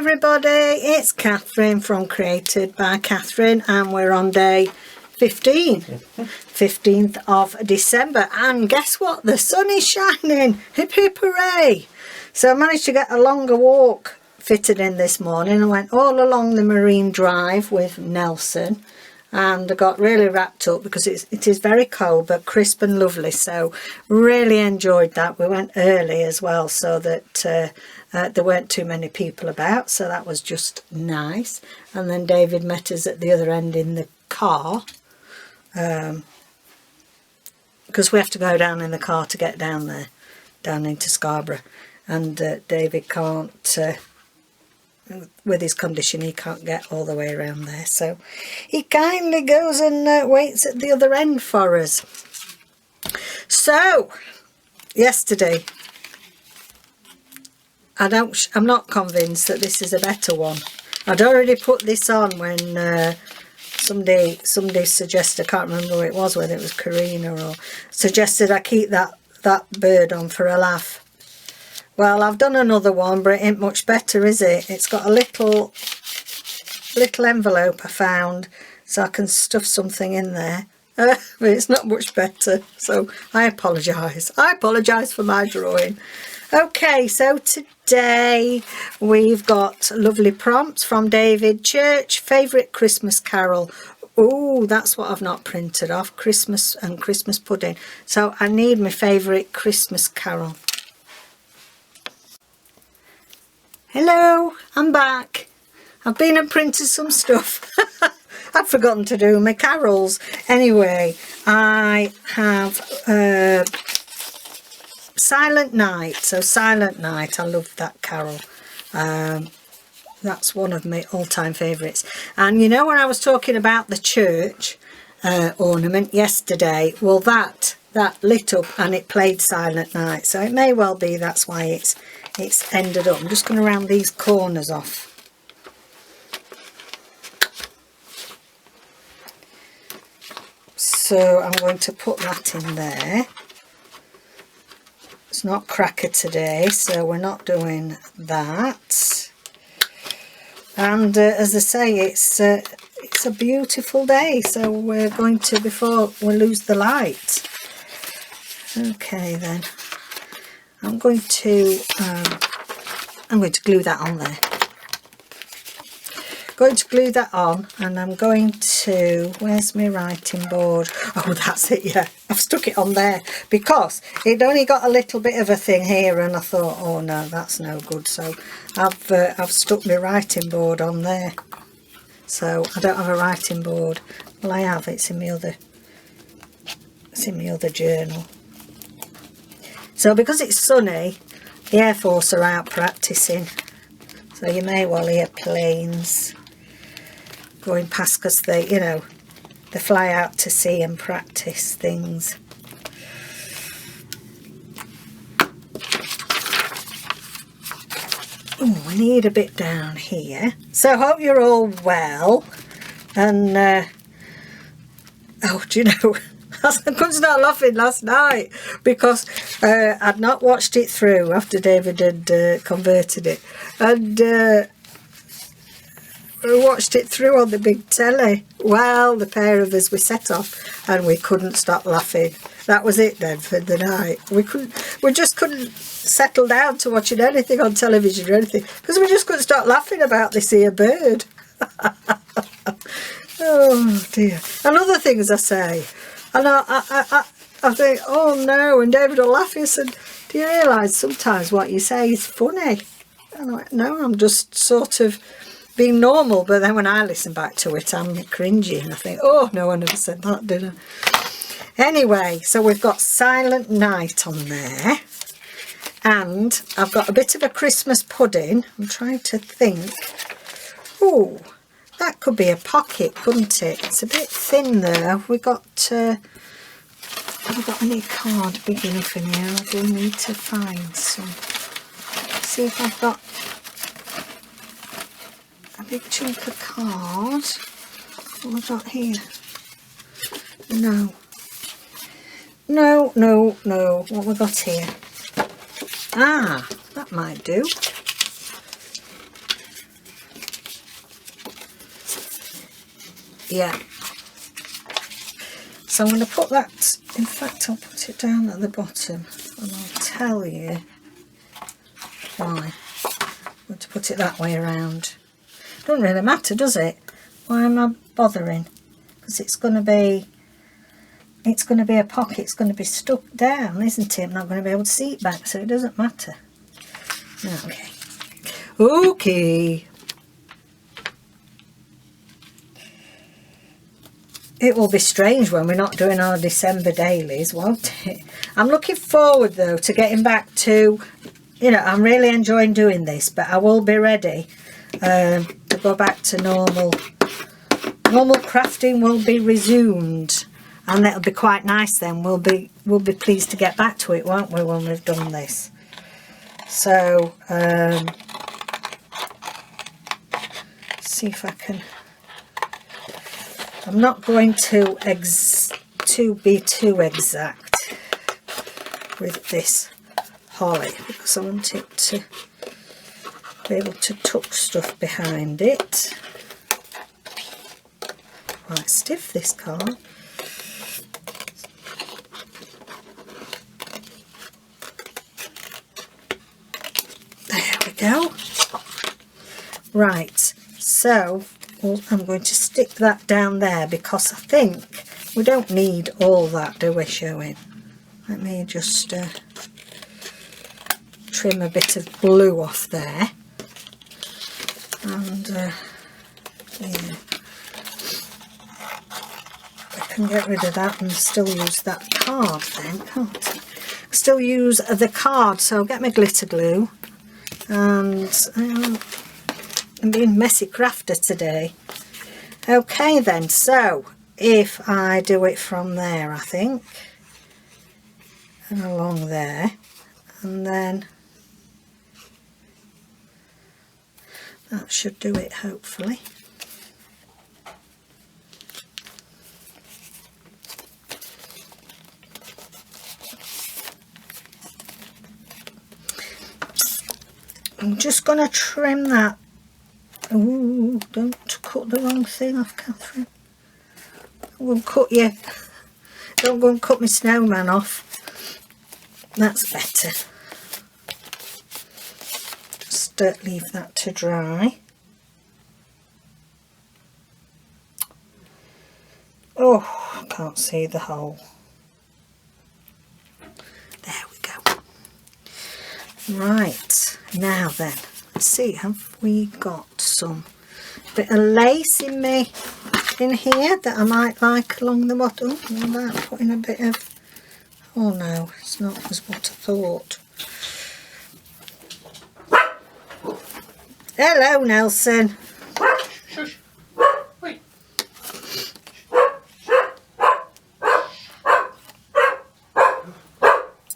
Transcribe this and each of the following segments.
everybody, it's Catherine from Created by Catherine, and we're on day 15th of December, and guess what, the sun is shining, hip hip hooray. So I managed to get a longer walk fitted in this morning. I went all along the Marine Drive with Nelson, and I got really wrapped up because it is very cold but crisp and lovely, so really enjoyed that. We went early as well so that there weren't too many people about, so that was just nice. And then David met us at the other end in the car, because we have to go down in the car to get down there, down into Scarborough, and David can't, with his condition, he can't get all the way around there, so he kindly goes and waits at the other end for us. So yesterday, I'm not convinced that this is a better one. I'd already put this on when somebody suggested, I can't remember who it was, whether it was Karina or suggested I keep that bird on for a laugh. Well, I've done another one, but it ain't much better, is it? It's got a little envelope I found, so I can stuff something in there. But it's not much better, so I apologise. I apologise for my drawing. Okay, so today we've got lovely prompts from David Church. Favourite Christmas carol. Oh, that's what I've not printed off. Christmas and Christmas pudding. So I need my favourite Christmas carol. Hello, I'm back. I've been and printed some stuff. I'd forgotten to do my carols. Anyway, I have Silent Night. So Silent Night, I love that carol. That's one of my all-time favourites. And you know, when I was talking about the church ornament yesterday, well, that lit up and it played Silent Night, so it may well be that's why it's ended up. I'm just going to round these corners off. So I'm going to put that in there. It's not cracker today, so we're not doing that. And as I say, it's a beautiful day, so we're going to, before we lose the light. Okay then, I'm going to glue that on there. Going to glue that on, and I'm going to, where's my writing board? Oh, that's it, yeah, I've stuck it on there because it only got a little bit of a thing here, and I thought, oh no, that's no good, so I've stuck my writing board on there. So I don't have a writing board. Well, I have, it's in my other journal. So because it's sunny, the Air Force are out practicing, so you may well hear planes going past because they fly out to sea and practice things. Oh, I need a bit down here. So I hope you're all well. And oh, do you know, I couldn't start laughing last night because I'd not watched it through after David had converted it, and we watched it through on the big telly. Well, the pair of us, we set off and we couldn't stop laughing. That was it then for the night. We just couldn't settle down to watching anything on television or anything because we just couldn't stop laughing about this here bird. Oh dear. And other things I say, and I think, oh no, and David will laugh. He said, do you realise sometimes what you say is funny? And I went, no, I'm just sort of being normal, but then when I listen back to it, I'm cringy and I think, oh no, I never said that, did I? Anyway, so we've got Silent Night on there, and I've got a bit of a Christmas pudding. I'm trying to think. Oh, that could be a pocket, couldn't it? It's a bit thin there. Have we got any card big enough in here? I do need to find some. See if I've got a big chunk of card. What have we got here? No. What have we got here? Ah, that might do. Yeah. So I'm going to put that, in fact I'll put it down at the bottom and I'll tell you why. I'm going to put it that way around. Doesn't really matter, does it? Why am I bothering? Because it's going to be a pocket, it's going to be stuck down, isn't it? I'm not going to be able to see it back, so it doesn't matter. Okay. Okay. It will be strange when we're not doing our December dailies, won't it? I'm looking forward though to getting back to, you know, I'm really enjoying doing this, but I will be ready to go back to normal. Normal crafting will be resumed, and that'll be quite nice then. We'll be pleased to get back to it, won't we, when we've done this. So see if I can. I'm not going to be too exact with this holly because I want it to be able to tuck stuff behind it. Quite stiff, this card. There we go. Right, so I'm going to stick that down there because I think we don't need all that, do we, showing? Let me just trim a bit of glue off there. And yeah, I can get rid of that and still use that card then, can't I? Still use the card, so I'll get my glitter glue. And I'm being messy crafter today. Okay then, so if I do it from there, I think, and along there, and then that should do it, hopefully. I'm just going to trim that. Ooh, don't cut the wrong thing off, Catherine. I won't cut you. Don't go and cut my snowman off. That's better. Just leave that to dry. Oh, I can't see the hole. There we go. Right, now then, let's see, have we got some bit of lace in here that I might like along the bottom? What about putting a bit of, oh no, it's not as what I thought. Hello, Nelson. Shush. Wait.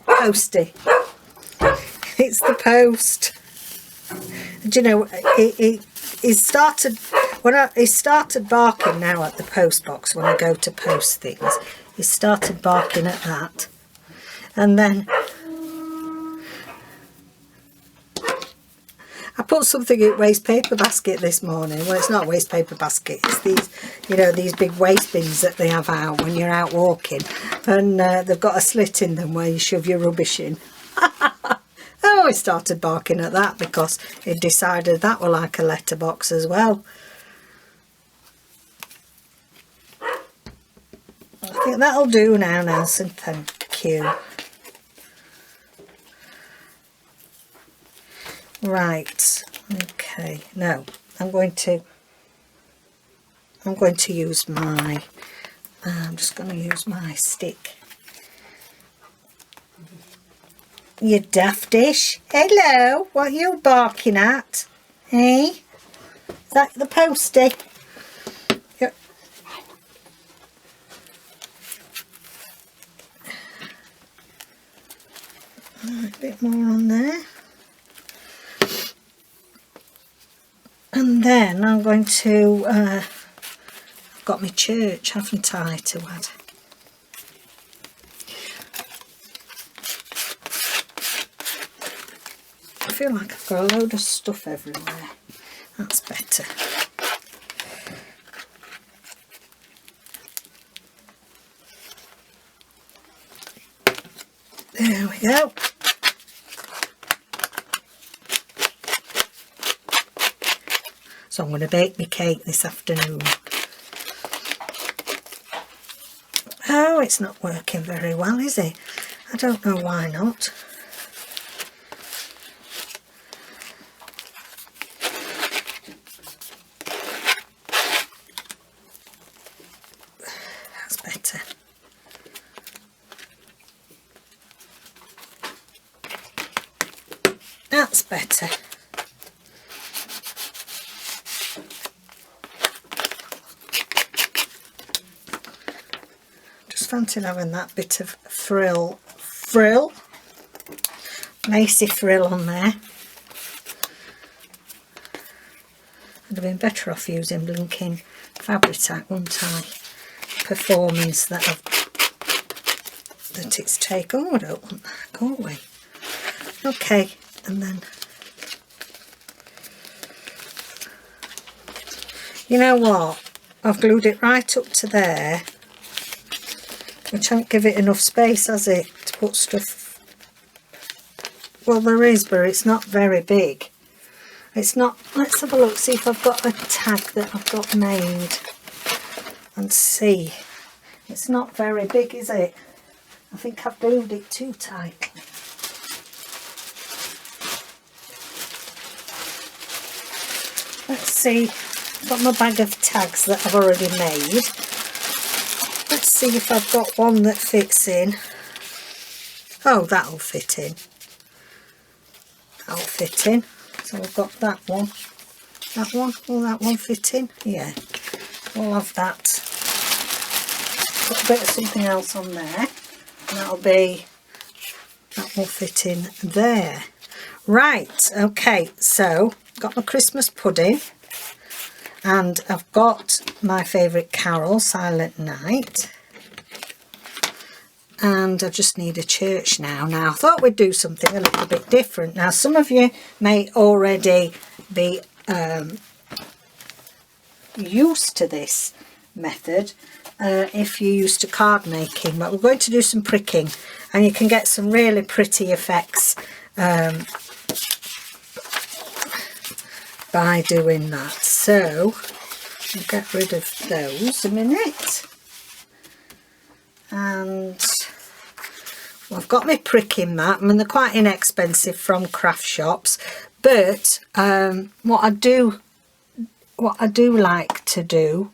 Posty. It's the post. Do you know, he started he started barking now at the post box when I go to post things. He started barking at that, and then I put something in waste paper basket this morning. Well, it's not a waste paper basket. It's these, you know, these big waste bins that they have out when you're out walking, and they've got a slit in them where you shove your rubbish in. Oh, he started barking at that because he decided that were like a letterbox as well. I think that'll do now, Nelson. Thank you. Right. Okay. No, I'm going to use my. I'm just going to use my stick. You daftish. Hello, what are you barking at? Eh? Is that the postie? Yep. Right, a bit more on there. And then I'm going to, I've got my church, haven't I, to add. I feel like I've got a load of stuff everywhere. That's better. There we go. So I'm going to bake my cake this afternoon. Oh, it's not working very well, is it? I don't know why not. That's better. That's better. Just fancy having that bit of lacy frill on there. I'd have been better off using blinking Fabric-Tac, wouldn't I? Performance that it's taken. Oh, I don't want that, go away. Okay, and then you know what? I've glued it right up to there, which won't give it enough space, has it, to put stuff? Well, there is, but it's not very big. It's not. Let's have a look, see if I've got a tag that I've got made and see. It's not very big, is it? I think I've glued it too tightly. Let's see. I've got my bag of tags that I've already made. Let's see if I've got one that fits in. Oh, that'll fit in. That'll fit in. So I've got that one. That one. Will that one fit in? Yeah. We'll have that. Put a bit of something else on there. And that will fit in there. Right. Okay. So got my Christmas pudding. And I've got my favourite carol, Silent Night. And I just need a church now. Now, I thought we'd do something a little bit different. Now, some of you may already be used to this method if you're used to card making. But we're going to do some pricking. And you can get some really pretty effects by doing that. So, I'll get rid of those a minute. And well, I've got my pricking mat. I mean, they're quite inexpensive from craft shops, but what I do like to do,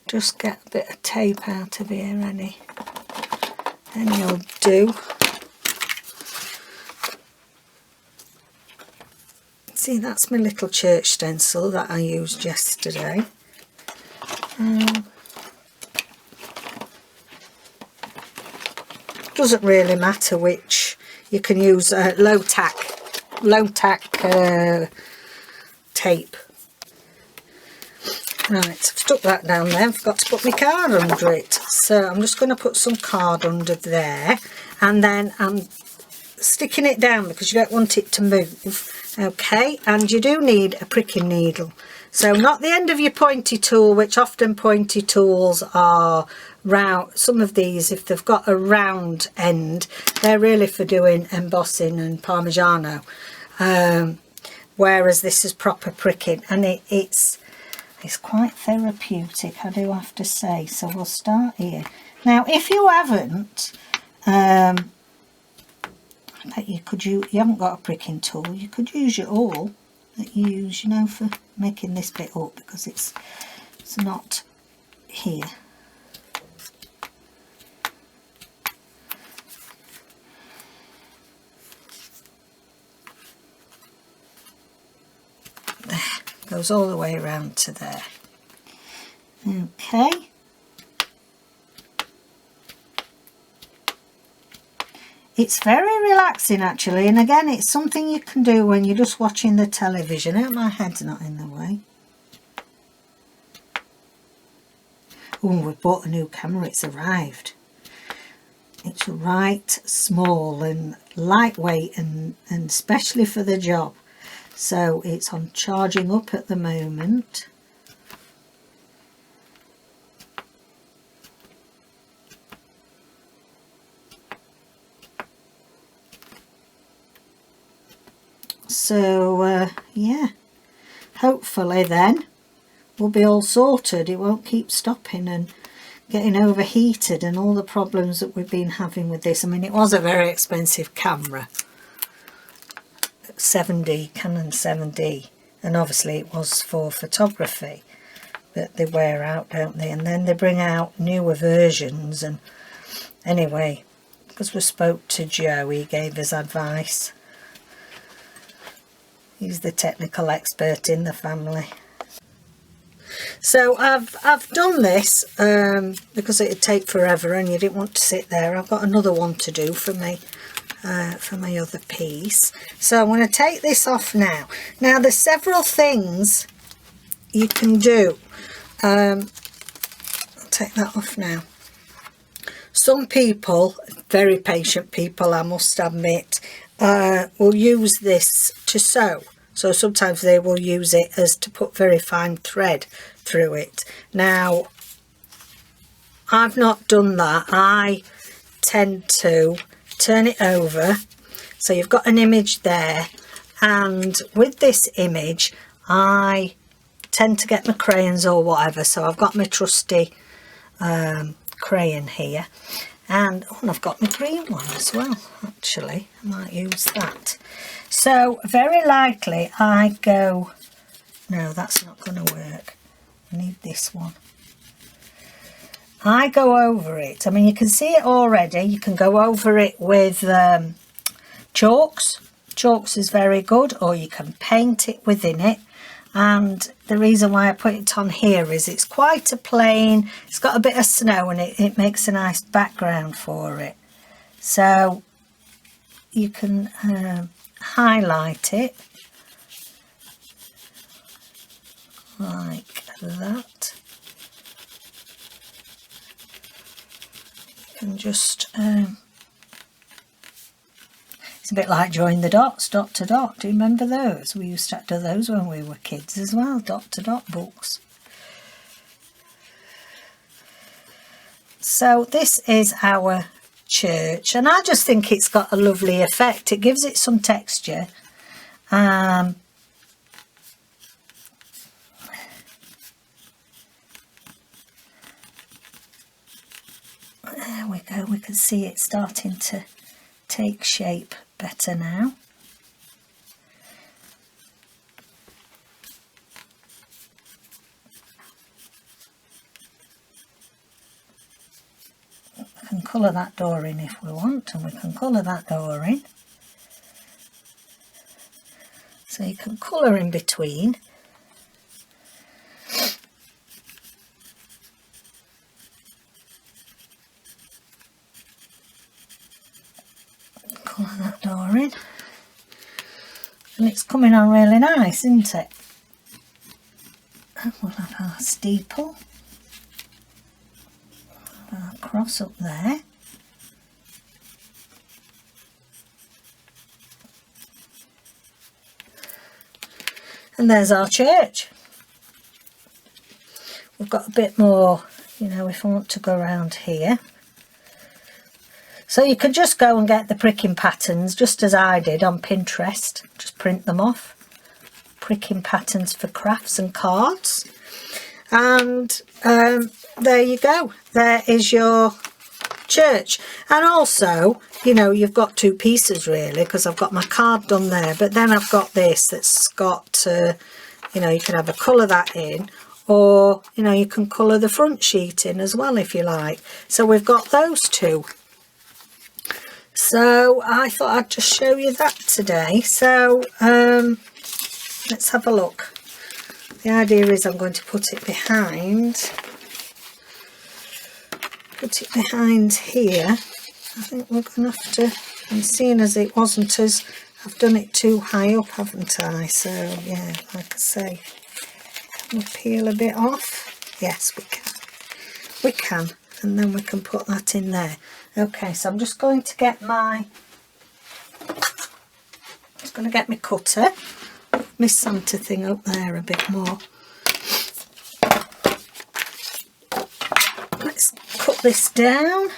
just get a bit of tape out of here, any you'll do. See, that's my little church stencil that I used yesterday. Doesn't really matter which. You can use low tack tape. Right, I've stuck that down there. I've got to put my card under it. So I'm just going to put some card under there, and then I'm sticking it down because you don't want it to move. Okay, and you do need a pricking needle. So not the end of your pointy tool, which often pointy tools are round. Some of these, if they've got a round end, they're really for doing embossing and Parmigiano. Whereas this is proper pricking, and it's quite therapeutic, I do have to say. So we'll start here. Now, if you haven't, I bet you haven't got a pricking tool, you could use your awl that you use, you know, for making this bit up, because it's not here. There, goes all the way around to there. Okay. It's very relaxing actually, and again it's something you can do when you're just watching the television. I hope my head's not in the way. Oh, we've bought a new camera, it's arrived. It's right small and lightweight and especially for the job. So it's on charging up at the moment. So yeah, hopefully then we'll be all sorted. It won't keep stopping and getting overheated and all the problems that we've been having with this. I mean, it was a very expensive camera, 7D, Canon 7D, and obviously it was for photography, but they wear out, don't they? And then they bring out newer versions. And anyway, because we spoke to Joe, he gave us advice. He's the technical expert in the family. So I've done this because it'd take forever and you didn't want to sit there. I've got another one to do for me, for my other piece. So I'm going to take this off now. Now there's several things you can do. I'll take that off now. Some people, very patient people I must admit, will use this to sew. So sometimes they will use it as to put very fine thread through it. Now, I've not done that. I tend to turn it over. So you've got an image there. And with this image, I tend to get my crayons or whatever. So I've got my trusty crayon here. And I've got my green one as well, actually. I might use that. So very likely I go, no, that's not going to work. I need this one. I go over it. I mean, you can see it already. You can go over it with chalks. Chalks is very good, or you can paint it within it. And the reason why I put it on here is it's quite a plain, it's got a bit of snow and it makes a nice background for it. So you can highlight it like that. You can just it's a bit like drawing the dots, dot to dot. Do you remember those? We used to do those when we were kids as well, dot to dot books. So this is our church, and I just think it's got a lovely effect. It gives it some texture. There we go, we can see it starting to take shape better now. We can colour that door in if we want, and we can colour that door in. So you can colour in between. Colour that door in. And it's coming on really nice, isn't it? And we'll have our steeple. Our cross up there. And there's our church. We've got a bit more, you know, if I want to go around here. So you could just go and get the pricking patterns, just as I did on Pinterest. Just print them off. Pricking patterns for crafts and cards. And there you go. There is your church. And also, you know, you've got two pieces really, because I've got my card done there. But then I've got this that's got, you know, you can have a colour that in. Or, you know, you can colour the front sheet in as well if you like. So we've got those two. So I thought I'd just show you that today. So let's have a look. The idea is I'm going to put it behind here. I think we're going to have to, and seeing as it wasn't as, I've done it too high up, haven't I? So yeah, like I say, can we peel a bit off? Yes, we can. We can, and then we can put that in there. Okay, so I'm just going to get my, cutter, my Santa thing up there a bit more. Let's cut this down.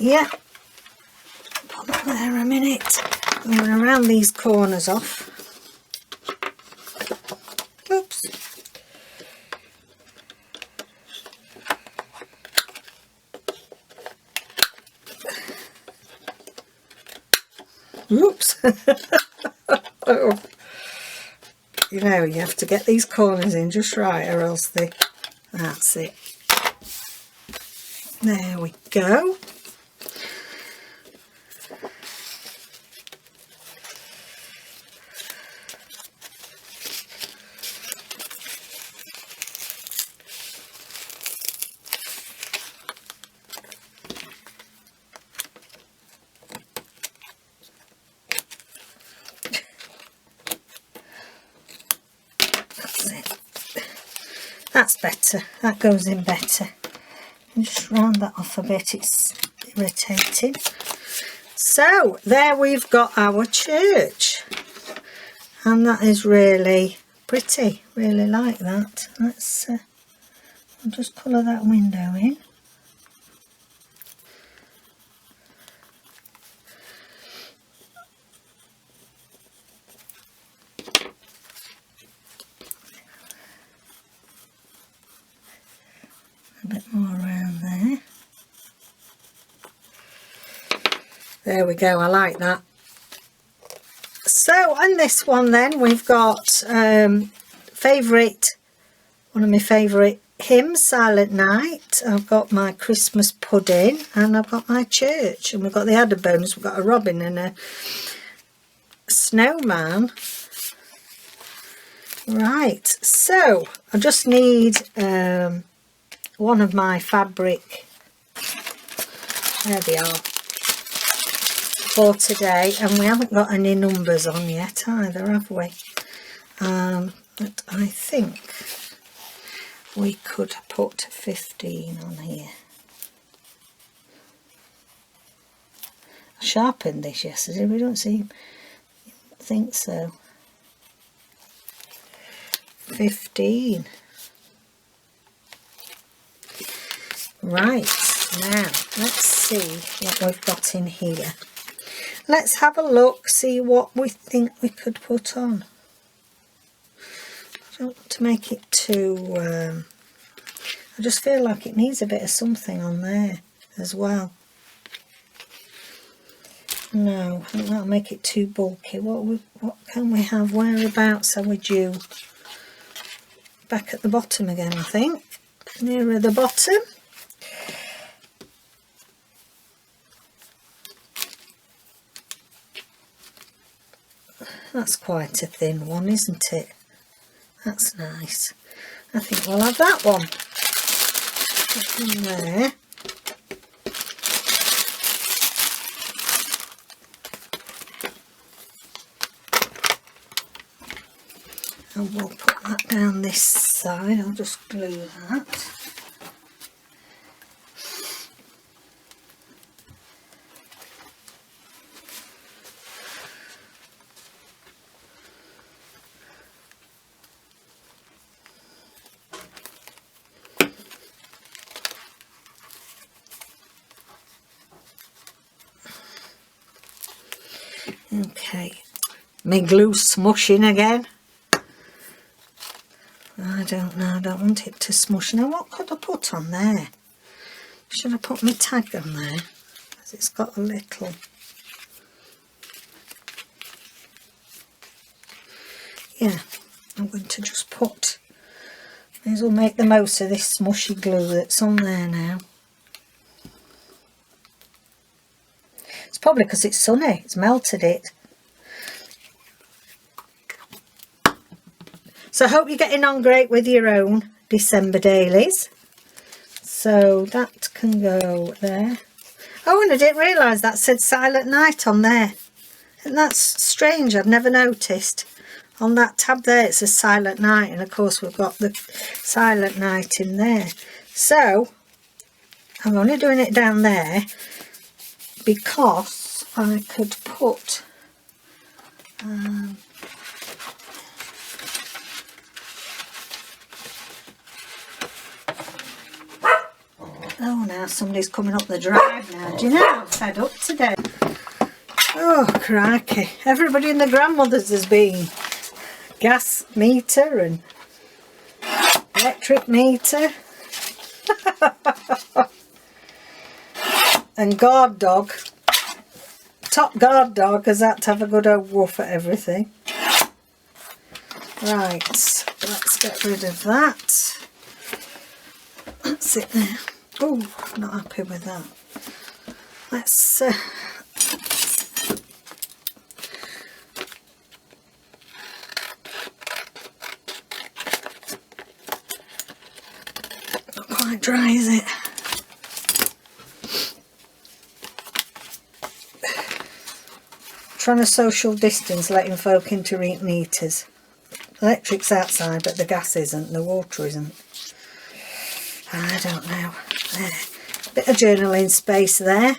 Yeah, put that there a minute. I'm going to round these corners off. Oops. Oops. Oh. You know, you have to get these corners in just right, or else they... That's it. There we go. That's better, that goes in better. And just round that off a bit, it's irritating. So there we've got our church, and that is really pretty, really like that. Let's I'll just colour that window in. A bit more around there. There we go, I like that. So on this one then we've got one of my favourite hymns, Silent Night. I've got my Christmas pudding and I've got my church, and we've got the added bonus, we've got a robin and a snowman. Right, so I just need one of my fabric, there they are, for today, and we haven't got any numbers on yet either, have we? But I think we could put 15 on here. I sharpened this yesterday, we don't think so. 15. Right, now let's see what we've got in here. Let's have a look, see what we think we could put on. I don't want to make it too... I just feel like it needs a bit of something on there as well. No, I think that'll make it too bulky. What can we have? Whereabouts are we due? Back at the bottom again, I think. Nearer the bottom. That's quite a thin one, isn't it? That's nice. I think we'll have that one. Put in there. And we'll put that down this side. I'll just glue that. Okay, my glue's smushing again. I don't know, I don't want it to smush. Now what could I put on there? Should I put my tag on there? Because it's got a little... Yeah, I'm going to just put... May as well make the most of this smushy glue that's on there now. It's probably because it's sunny, it's melted it. So I hope you're getting on great with your own December dailies. So that can go there. Oh, and I didn't realise that said Silent Night on there. And that's strange, I've never noticed. On that tab there it says Silent Night, and of course we've got the Silent Night in there. So I'm only doing it down there because I could put Oh, now somebody's coming up the drive now. Do you know I'm fed up today? Oh, crikey. Everybody in the grandmother's has been. Gas meter and electric meter. And guard dog. Top guard dog has had to have a good old woof at everything. Right, let's get rid of that. That's it there. Oh, not happy with that. Let's not quite dry, is it? Trying to social distance, letting folk into meters. Electric's outside, but the gas isn't, the water isn't. I don't know. There. Bit of journaling space there.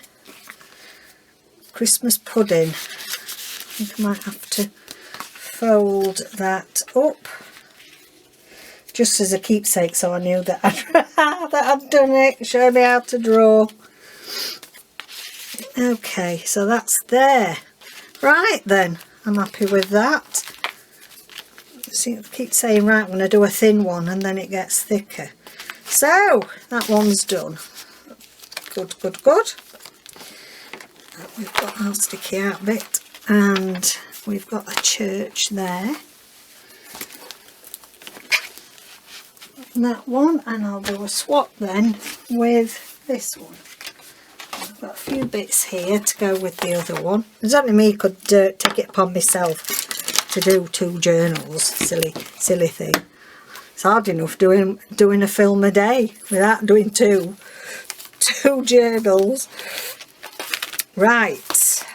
Christmas pudding. I think I might have to fold that up. Just as a keepsake, so I knew that I'd done it. Show me how to draw. Okay, so that's there. Right then, I'm happy with that. See, I keep saying right when I do a thin one and then it gets thicker. So, that one's done. Good, good, good. We've got our sticky out bit and we've got a church there. And that one, and I'll do a swap then with this one. I've got a few bits here to go with the other one. There's only me could take it upon myself to do 2 journals. Silly thing. It's hard enough doing a film a day without doing two journals. Right.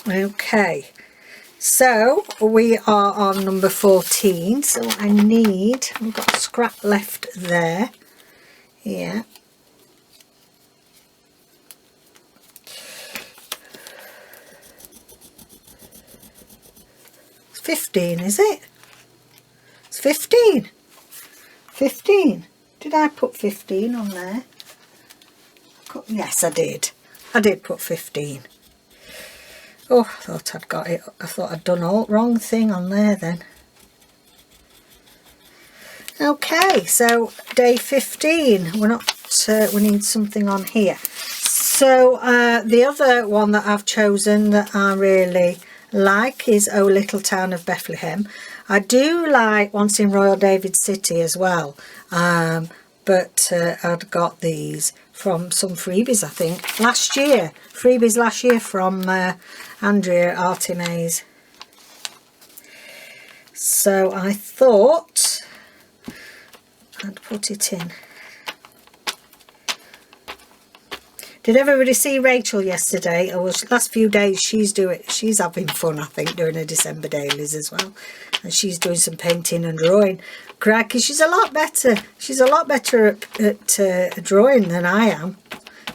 Okay. So we are on number 14. So we've got a scrap left there. Yeah. It's 15, is it? 15. 15. Did I put 15 on there? Yes, I did. I did put 15. Oh, I thought I'd got it. I thought I'd done all wrong thing on there then. Okay, so day 15. We need something on here. So the other one that I've chosen that I really like is Oh Little Town of Bethlehem. I do like Once in Royal David City as well, but I'd got these from some freebies, I think, freebies last year from Andrea Artimaze. So I thought I'd put it in. Did everybody see Rachel yesterday? Or last few days she's having fun, I think, doing her December dailies as well. And she's doing some painting and drawing. Crikey, she's a lot better. She's a lot better at drawing than I am.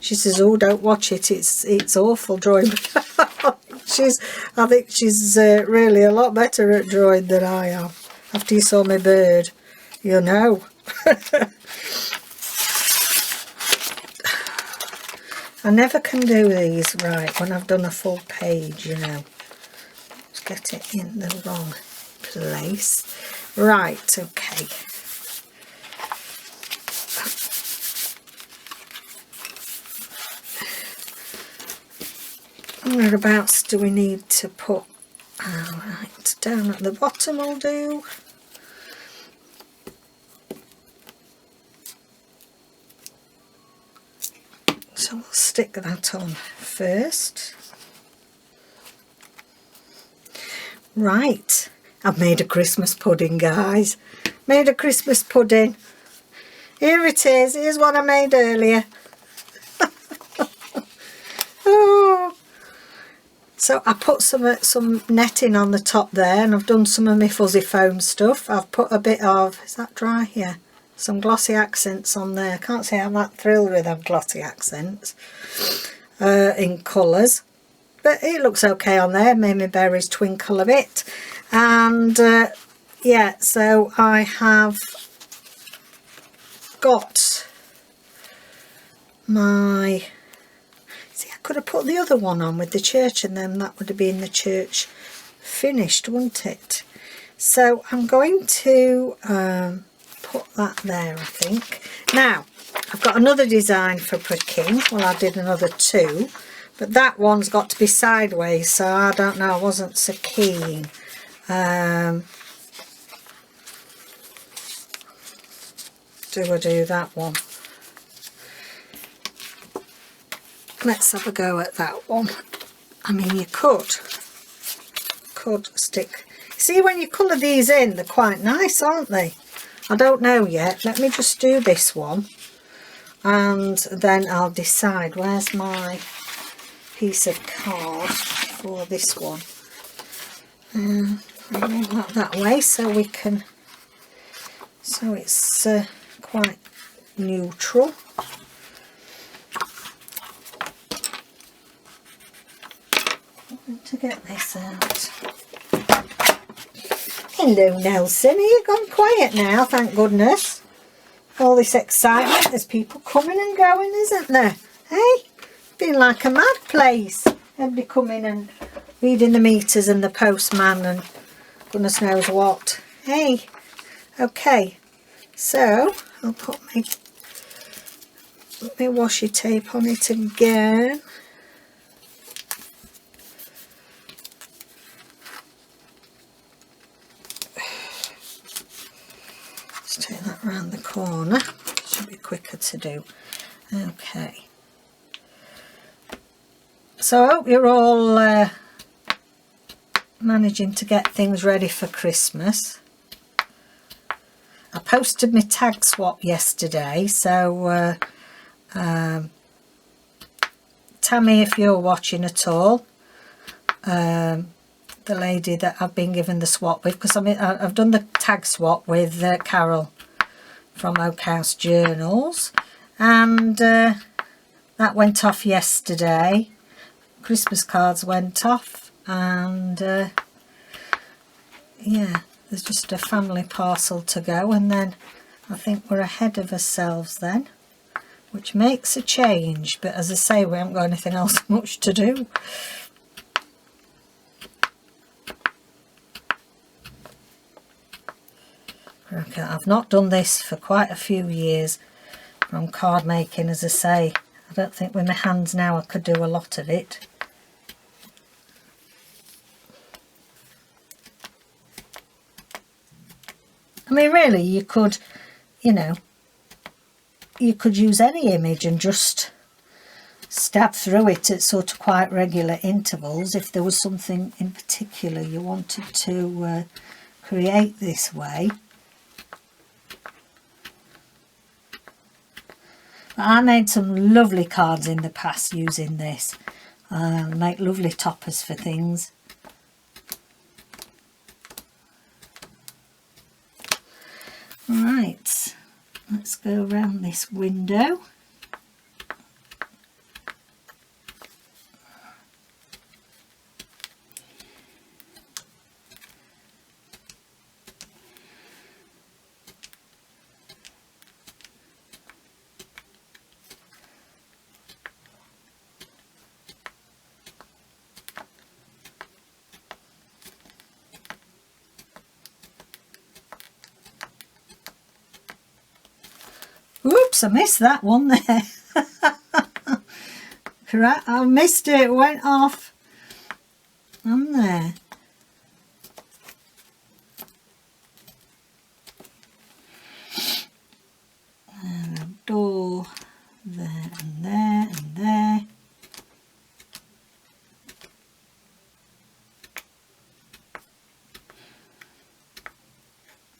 She says, "Oh, don't watch it. It's awful drawing." I think she's really a lot better at drawing than I am. After you saw my bird, you know. I never can do these right when I've done a full page, you know. Let's get it in the wrong place. Right, okay. Whereabouts do we need to put? Right, down at the bottom will do. So we'll stick that on first. Right, I've made a Christmas pudding, guys. Made a Christmas pudding. Here it is. Here's what I made earlier. Oh. So I put some netting on the top there, and I've done some of my fuzzy foam stuff. I've put a bit of, is that dry? Yeah. Some glossy accents on there. I can't say I'm that thrilled with them glossy accents in colours, but it looks okay on there. Made my berries twinkle a bit. And yeah, so I have got my, see, I could have put the other one on with the church, and then that would have been the church finished, wouldn't it? So I'm going to put that there, I think. Now I've got another design for pricking. Well, I did another 2, but that one's got to be sideways, so I don't know, I wasn't so keen. Do I do that one? Let's have a go at that one. I mean, you could stick. See, when you colour these in, they're quite nice, aren't they? I don't know yet. Let me just do this one, and then I'll decide. Where's my piece of card for this one? I want that way so we can. So it's quite neutral. To get this out. Hello, Nelson. Are you gone quiet now? Thank goodness. All this excitement. There's people coming and going, isn't there? Hey, been like a mad place. Everybody coming and reading the meters and the postman and goodness knows what. Hey, okay. So I'll put my washi tape on it again. Take that round the corner, should be quicker to do. Okay, so I hope you're all managing to get things ready for Christmas. I posted my tag swap yesterday, so Tammy, if you're watching at all, the lady that I've been given the swap with, because I've done the tag swap with Carol from Oak House Journals, and that went off yesterday. Christmas cards went off, and yeah, there's just a family parcel to go, and then I think we're ahead of ourselves then, which makes a change, but as I say, we haven't got anything else much to do. Okay, I've not done this for quite a few years from card making, as I say. I don't think with my hands now I could do a lot of it. I mean, really, you could, you know, you could use any image and just stab through it at sort of quite regular intervals if there was something in particular you wanted to create this way. I made some lovely cards in the past using this. Make lovely toppers for things. Right, let's go around this window. Oops, I missed that one there. Correct, I missed it, it went off on there. And a door there and there and there.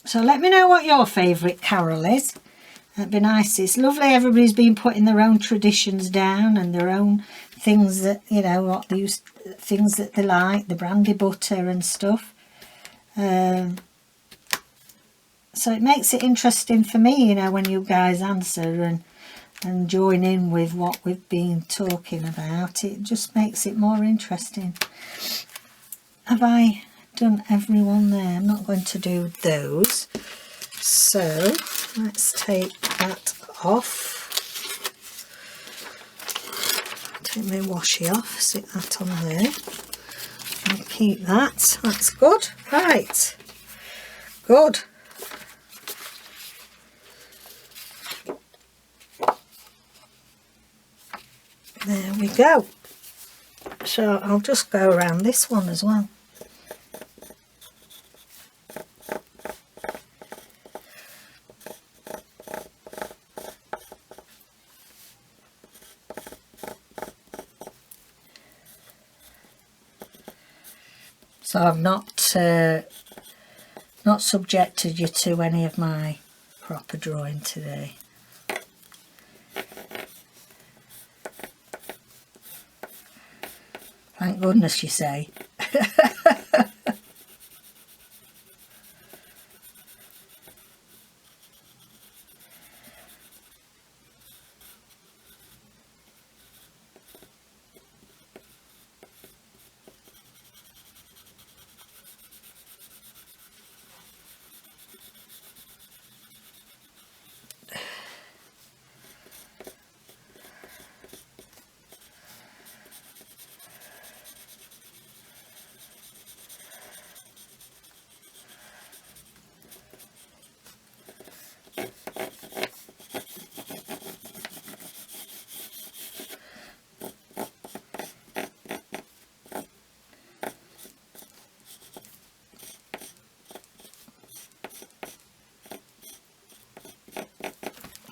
So let me know what your favourite carol is. That'd be nice. It's lovely everybody's been putting their own traditions down and their own things that, you know, what they use, things that they like, the brandy butter and stuff. So it makes it interesting for me, you know, when you guys answer and join in with what we've been talking about. It just makes it more interesting. Have I done everyone there? I'm not going to do those. So let's take that off. Take my washi off, stick that on there. I'll keep that. That's good. Right. Good. There we go. So I'll just go around this one as well. So I've not subjected you to any of my proper drawing today. Thank goodness, you say.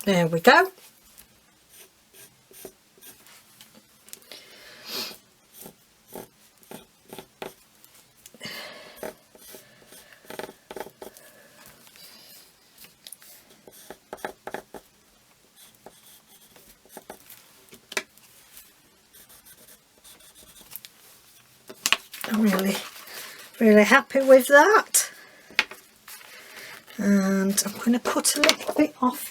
There we go. I'm really happy with that. And I'm going to cut a little bit off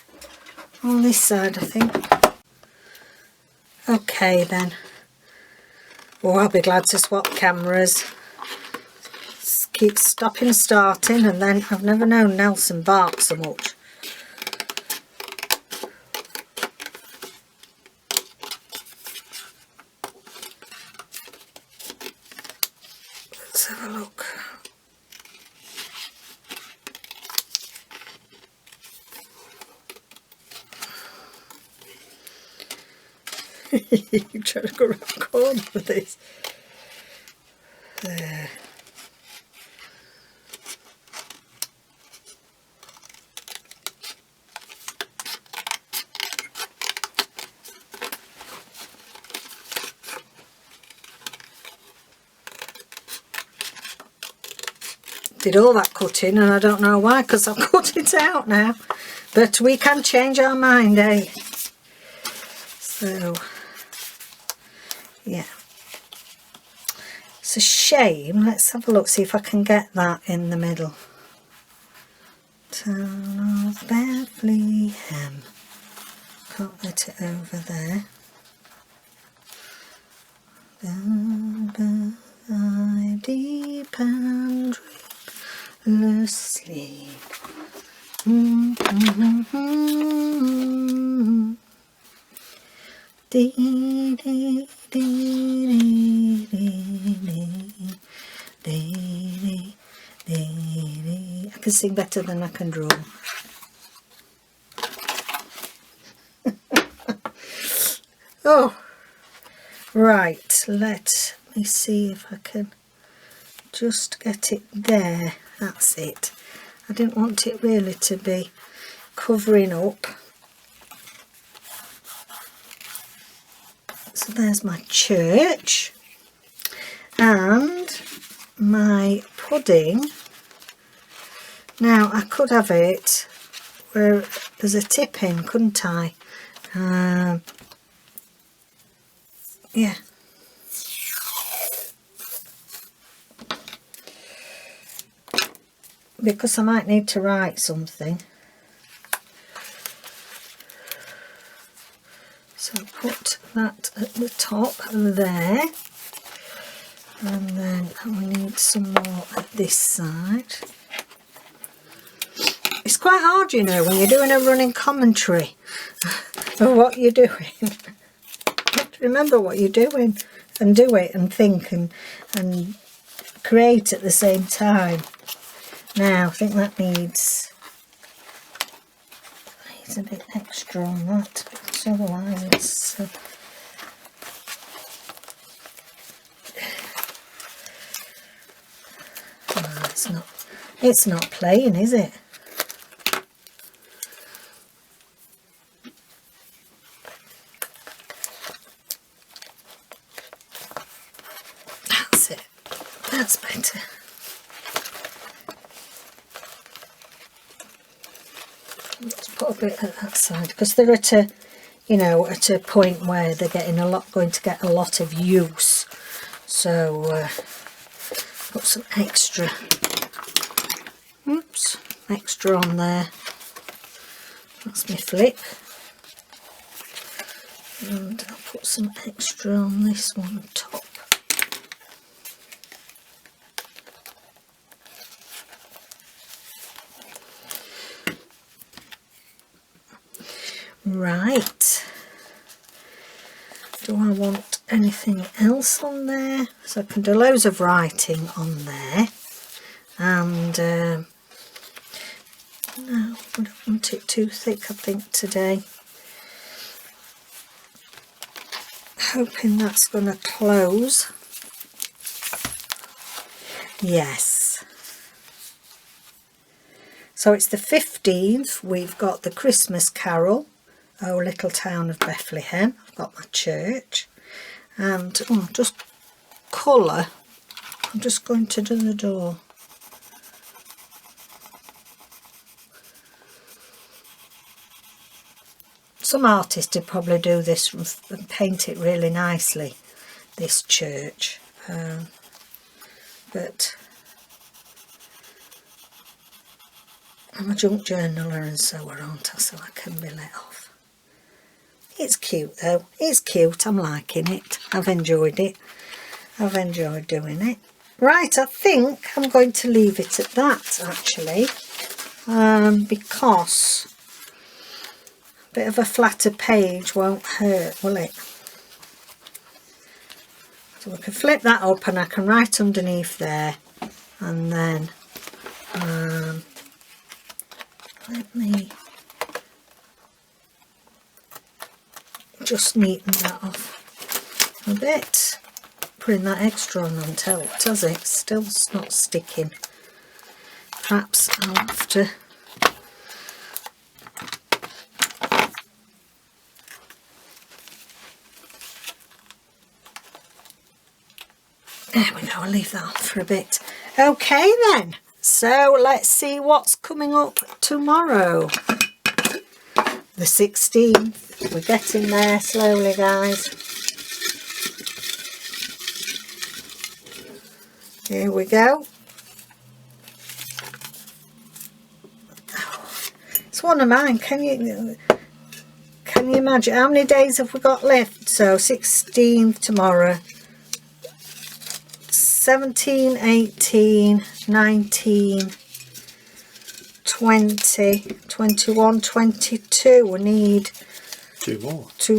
on this side, I think. Okay then. Oh, I'll be glad to swap cameras. Keep stopping and starting, and then I've never known Nelson bark so much. Let's have a look. You're trying to go around the corner with this. There. Did all that cutting, and I don't know why, because I've cut it out now. But we can change our mind, eh? So, yeah. It's a shame. Let's have a look, see if I can get that in the middle. Town of Bethlehem. Can't get it over there. I deep and dreamless sleep. Dee, dee, dee, dee, dee, dee, dee, dee. I can sing better than I can draw. Oh, right, let me see if I can just get it there. That's it. I didn't want it really to be covering up. So there's my church and my pudding. Now I could have it where there's a tip in, couldn't I? Yeah. Because I might need to write something. So put that at the top there. And then we need some more at this side. It's quite hard, you know, when you're doing a running commentary of what you're doing. have to remember what you're doing and do it and think and create at the same time. Now I think that needs a bit extra on that, because otherwise it's it's not plain, is it? That's it. That's better. Let's put a bit at that side, because they're at a, you know, at a point where they're going to get a lot of use. So put some extra. Oops, extra on there. That's my flip. And I'll put some extra on this one top. Right. Do I want anything else on there? So I can do loads of writing on there. And no, I don't want it too thick, I think, today. Hoping that's going to close. Yes. So it's the 15th. We've got the Christmas Carol, Oh Little Town of Bethlehem. I've got my church. And just colour. I'm just going to do the door. Some artist would probably do this and paint it really nicely, this church, but I'm a junk journaler and so aren't I, so I can be let off. It's cute though, it's cute, I'm liking it, I've enjoyed it, I've enjoyed doing it. Right, I think I'm going to leave it at that actually, because a bit of a flatter page won't hurt, will it? So we can flip that up and I can write underneath there, and then let me just neaten that off a bit. Putting that extra on hasn't helped, has it? Still not sticking. Perhaps I'll have to there we go, I'll leave that on for a bit. Okay then, so let's see what's coming up tomorrow. The 16th, we're getting there slowly, guys. Here we go. It's one of mine, can you imagine? How many days have we got left? So 16th tomorrow. 17, 18, 19, 20, 21, 22. We need two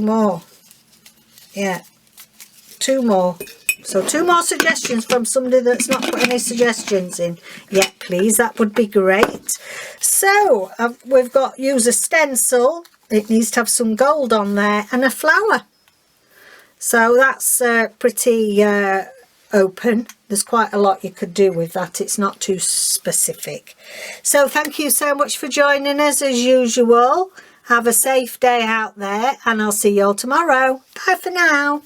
more. Yeah, 2 more. So 2 more suggestions from somebody that's not put any suggestions in yet, please. That would be great. So we've got use a stencil. It needs to have some gold on there and a flower. So that's pretty open. There's quite a lot you could do with that. It's not too specific. So thank you so much for joining us as usual. Have a safe day out there and I'll see you all tomorrow. Bye for now.